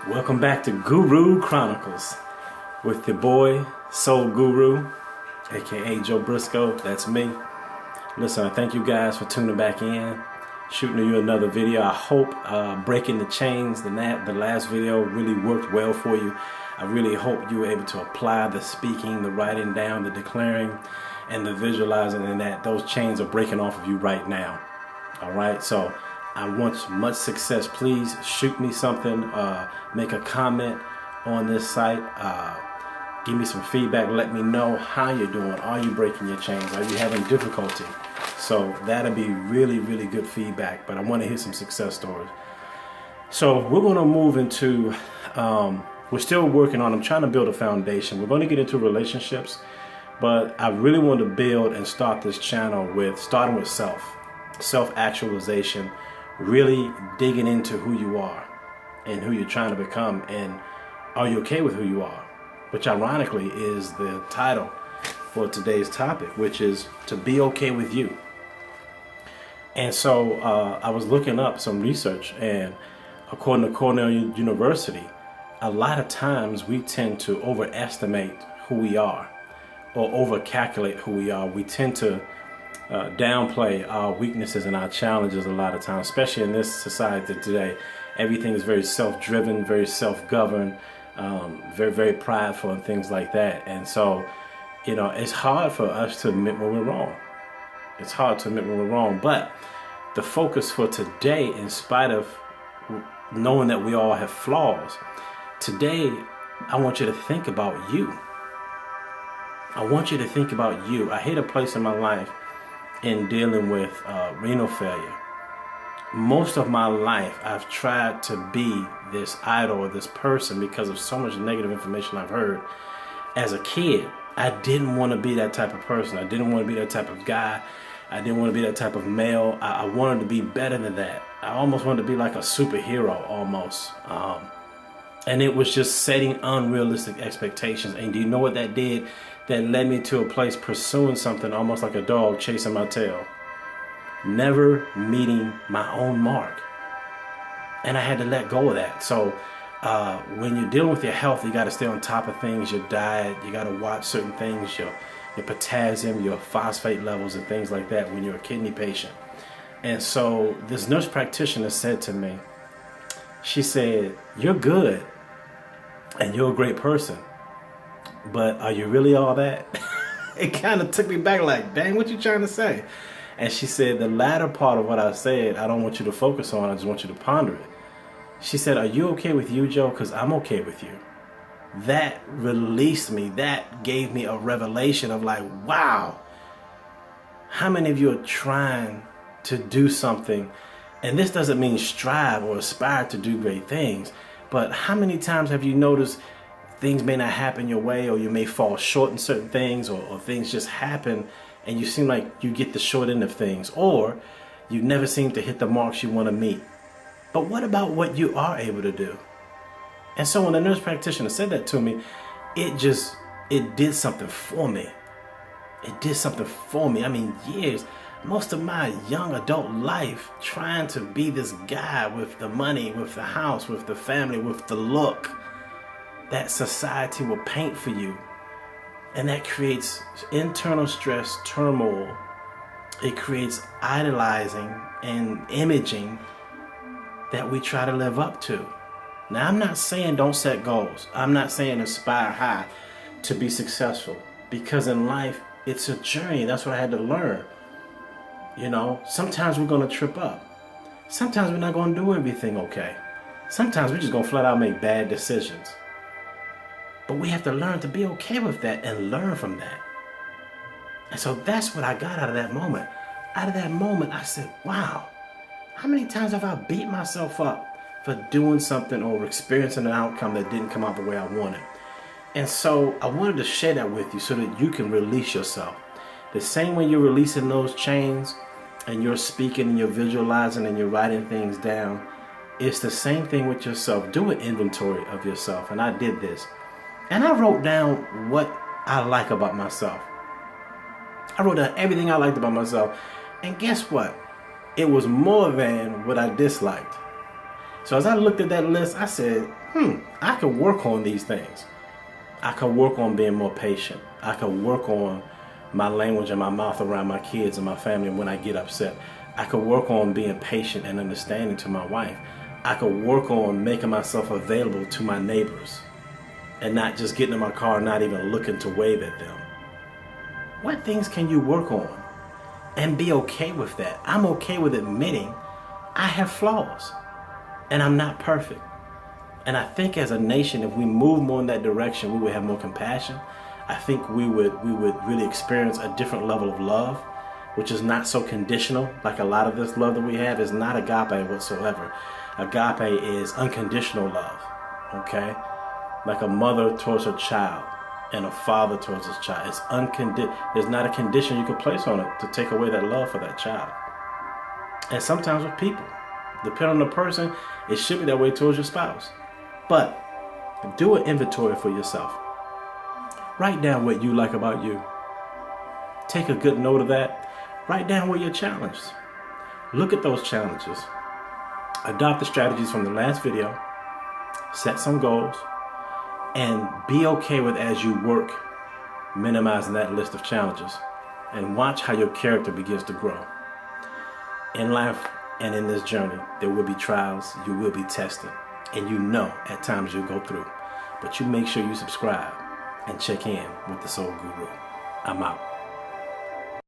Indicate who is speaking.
Speaker 1: Welcome back to Guru Chronicles with your boy Soul Guru, aka Joe Briscoe. That's me. Listen, I thank you guys for tuning back in, shooting you another video. I hope breaking the chains, the last video really worked well for you. I really hope you were able to apply the speaking, the writing down, the declaring, and the visualizing, and that those chains are breaking off of you right now. All right, so I want much success. Please shoot me something, make a comment on this site, give me some feedback, let me know how you're doing. Are you breaking your chains? Are you having difficulty? So that'll be really, really good feedback, but I want to hear some success stories. So we're going to move into, we're still working on, I'm trying to build a foundation. We're going to get into relationships, but I really want to build and start this channel with, starting with self-actualization, really digging into who you are and who you're trying to become, and are you okay with who you are, which ironically is the title for today's topic, which is to be okay with you. And so I was looking up some research, and according to Cornell University, a lot of times we tend to overestimate who we are or overcalculate who we are. We tend to downplay our weaknesses and our challenges a lot of times, especially in this society today. Everything is very self-driven, very self-governed, very, very prideful and things like that. And so, you know, it's hard for us to admit when we're wrong. It's hard to admit when we're wrong. But the focus for today, in spite of knowing that we all have flaws, today I want you to think about you. I want you to think about you. I hit a place in my life in dealing with renal failure. Most of my life, I've tried to be this idol or this person because of so much negative information I've heard. As a kid, I didn't want to be that type of person. I didn't want to be that type of guy. I didn't want to be that type of male. I wanted to be better than that. I almost wanted to be like a superhero almost. And it was just setting unrealistic expectations. And do you know what that did? That led me to a place pursuing something almost like a dog chasing my tail. Never meeting my own mark. And I had to let go of that. So when you're dealing with your health, you got to stay on top of things, your diet, you got to watch certain things, your potassium, your phosphate levels and things like that when you're a kidney patient. And so this nurse practitioner said to me, she said, "You're good and you're a great person, but are you really all that?" It kind of took me back like, dang, what you trying to say? And she said, the latter part of what I said, I don't want you to focus on, I just want you to ponder it. She said, "Are you okay with you, Joe? Because I'm okay with you." That released me. That gave me a revelation of like, wow, how many of you are trying to do something? And this doesn't mean strive or aspire to do great things, but how many times have you noticed things may not happen your way, or you may fall short in certain things, or things just happen and you seem like you get the short end of things, or you never seem to hit the marks you want to meet. But what about what you are able to do? And so when the nurse practitioner said that to me, it did something for me. It did something for me. I mean, years, most of my young adult life trying to be this guy with the money, with the house, with the family, with the look that society will paint for you. And that creates internal stress, turmoil. It creates idolizing and imaging that we try to live up to. Now, I'm not saying don't set goals. I'm not saying aspire high to be successful, because in life, it's a journey. That's what I had to learn. You know, sometimes we're going to trip up. Sometimes we're not going to do everything okay. Sometimes we're just going to flat out make bad decisions. But we have to learn to be okay with that and learn from that. And so that's what I got out of that moment. Out of that moment, I said, wow, how many times have I beat myself up for doing something or experiencing an outcome that didn't come out the way I wanted? And so I wanted to share that with you so that you can release yourself. The same way you're releasing those chains and you're speaking and you're visualizing and you're writing things down, it's the same thing with yourself. Do an inventory of yourself. And I did this. And I wrote down what I like about myself. I wrote down everything I liked about myself. And guess what? It was more than what I disliked. So as I looked at that list, I said, I could work on these things. I could work on being more patient. I could work on my language and my mouth around my kids and my family when I get upset. I could work on being patient and understanding to my wife. I could work on making myself available to my neighbors and not just getting in my car and not even looking to wave at them. What things can you work on and be okay with that? I'm okay with admitting I have flaws and I'm not perfect. And I think as a nation, if we move more in that direction, we would have more compassion. I think we would really experience a different level of love, which is not so conditional. Like a lot of this love that we have is not agape whatsoever. Agape is unconditional love, okay? Like a mother towards her child and a father towards his child. It's there's not a condition you can place on it to take away that love for that child. And sometimes with people, depending on the person, it should be that way towards your spouse. But do an inventory for yourself. Write down what you like about you. Take a good note of that. Write down where you're challenged. Look at those challenges. Adopt the strategies from the last video. Set some goals. And be okay with, as you work, minimizing that list of challenges. And watch how your character begins to grow. In life and in this journey, there will be trials. You will be tested. And you know at times you'll go through. But you make sure you subscribe and check in with the Soul Guru. I'm out.